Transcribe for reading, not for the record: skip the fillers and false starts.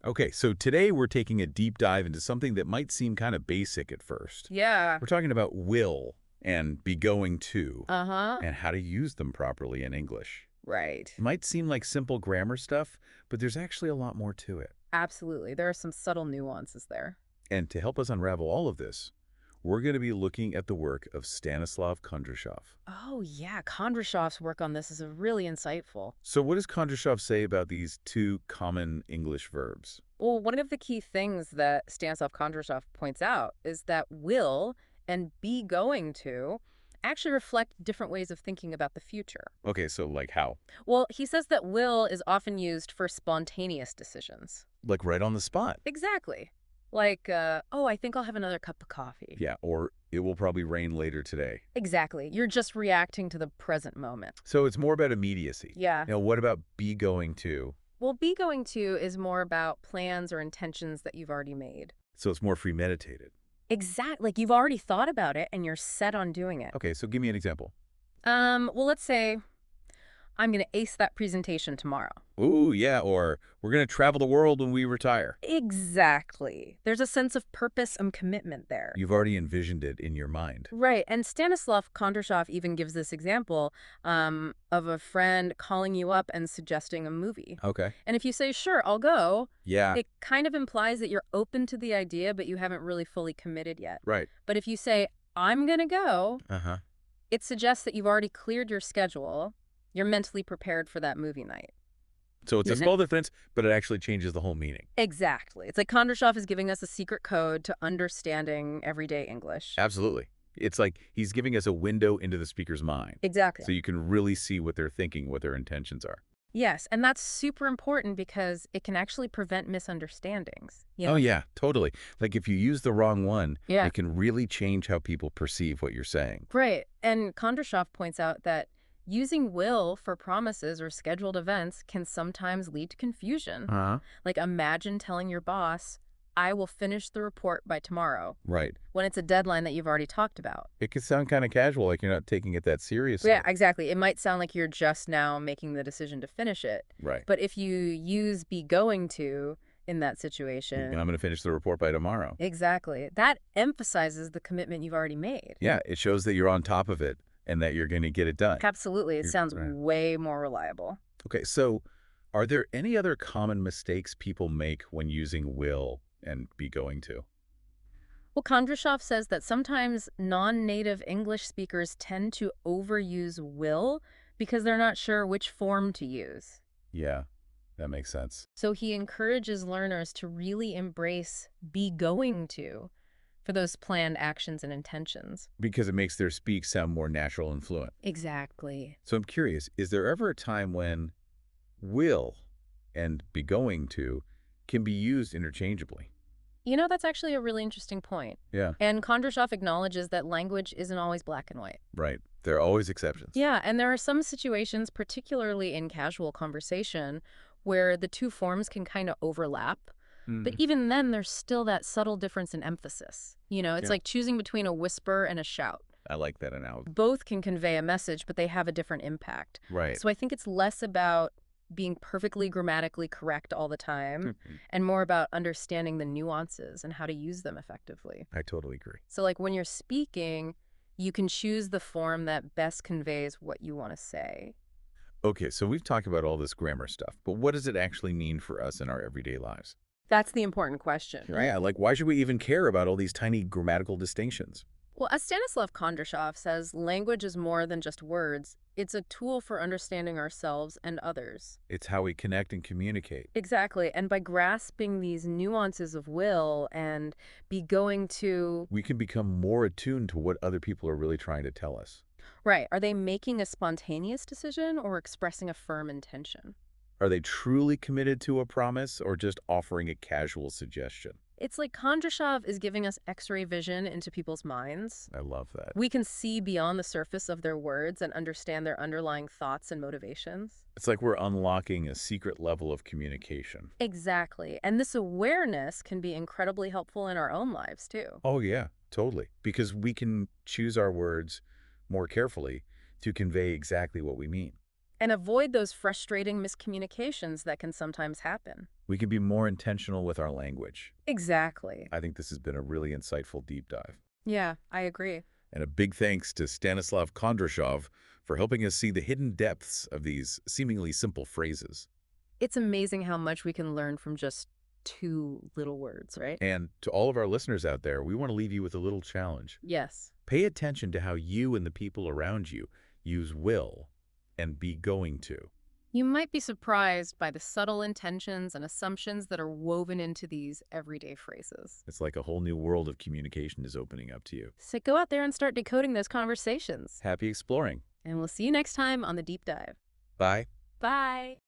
Okay, so today we're taking a deep dive into something that might seem kind of basic at first. Yeah. We're talking about will and be going to Uh-huh. and how to use them properly in English. Right. It might seem like simple grammar stuff, but there's actually a lot more to it. Absolutely. There are some subtle nuances there. And to help us unravel all of this, we're going to be looking at the work of Stanislav Kondrashov. Oh, yeah. Kondrashov's work on this is really insightful. So what does Kondrashov say about these two common English verbs? Well, one of the key things that Stanislav Kondrashov points out is that will and be going to actually reflect different ways of thinking about the future. Okay, so like how? Well, he says that will is often used for spontaneous decisions. Like right on the spot. Exactly. Like, oh, I think I'll have another cup of coffee. Yeah, or it will probably rain later today. Exactly. You're just reacting to the present moment. So it's more about immediacy. Yeah. Now, what about be going to? Well, be going to is more about plans or intentions that you've already made. So it's more premeditated. Exactly. Like you've already thought about it and you're set on doing it. Okay, so give me an example. Well, let's say I'm going to ace that presentation tomorrow. Ooh, yeah, or we're going to travel the world when we retire. Exactly. There's a sense of purpose and commitment there. You've already envisioned it in your mind. Right. And Stanislav Kondrashov even gives this example of a friend calling you up and suggesting a movie. Okay. And if you say, sure, I'll go, Yeah. it kind of implies that you're open to the idea, but you haven't really fully committed yet. Right. But if you say, I'm going to go, Uh-huh. it suggests that you've already cleared your schedule. You're mentally prepared for that movie night. So it's a small difference, but it actually changes the whole meaning. Exactly. It's like Kondrashov is giving us a secret code to understanding everyday English. Absolutely. It's like he's giving us a window into the speaker's mind. Exactly. So you can really see what they're thinking, what their intentions are. Yes, and that's super important because it can actually prevent misunderstandings. You know? Oh, yeah, totally. Like if you use the wrong one, Yeah. it can really change how people perceive what you're saying. Right. And Kondrashov points out that using will for promises or scheduled events can sometimes lead to confusion. Uh-huh. Like imagine telling your boss, I will finish the report by tomorrow, Right. when it's a deadline that you've already talked about. It could sound kind of casual, like you're not taking it that seriously. Yeah, exactly. It might sound like you're just now making the decision to finish it. Right. But if you use be going to in that situation, And I'm going to finish the report by tomorrow. exactly, that emphasizes the commitment you've already made. Yeah, it shows that you're on top of it and that you're going to get it done. Absolutely. It sounds Right. way more reliable. Okay, so are there any other common mistakes people make when using will and be going to? Well, Kondrashov says that sometimes non-native English speakers tend to overuse will because they're not sure which form to use. Yeah, that makes sense. So he encourages learners to really embrace be going to for those planned actions and intentions. Because it makes their speak sound more natural and fluent. Exactly. So I'm curious, is there ever a time when will and be going to can be used interchangeably? You know, that's actually a really interesting point. Yeah, And Kondrashov acknowledges that language isn't always black and white. right. There are always exceptions. Yeah, and there are some situations, particularly in casual conversation, where the two forms can kind of overlap. But even then, there's still that subtle difference in emphasis. You know, it's Yeah. like choosing between a whisper and a shout. I like that analogy. Both can convey a message, but they have a different impact. Right. So I think it's less about being perfectly grammatically correct all the time and more about understanding the nuances and how to use them effectively. I totally agree. So like when you're speaking, you can choose the form that best conveys what you want to say. Okay, so we've talked about all this grammar stuff, but what does it actually mean for us in our everyday lives? That's the important question, right? Yeah, like why should we even care about all these tiny grammatical distinctions? Well, as Stanislav Kondrashov says, language is more than just words. It's a tool for understanding ourselves and others. It's how we connect and communicate. Exactly. And by grasping these nuances of will and be going to, We can become more attuned to what other people are really trying to tell us. right, are they making a spontaneous decision or expressing a firm intention? Are they truly committed to a promise or just offering a casual suggestion? It's like Kondrashov is giving us X-ray vision into people's minds. I love that. We can see beyond the surface of their words and understand their underlying thoughts and motivations. It's like we're unlocking a secret level of communication. Exactly. And this awareness can be incredibly helpful in our own lives, too. Oh, yeah, totally. Because we can choose our words more carefully to convey exactly what we mean. And avoid those frustrating miscommunications that can sometimes happen. We can be more intentional with our language. Exactly. I think this has been a really insightful deep dive. Yeah, I agree. And a big thanks to Stanislav Kondrashov for helping us see the hidden depths of these seemingly simple phrases. It's amazing how much we can learn from just 2 little words, right? And to all of our listeners out there, we want to leave you with a little challenge. Yes. Pay attention to how you and the people around you use will and be going to. You might be surprised by the subtle intentions and assumptions that are woven into these everyday phrases. It's like a whole new world of communication is opening up to you. So go out there and start decoding those conversations. Happy exploring. And we'll see you next time on The Deep Dive. Bye. Bye.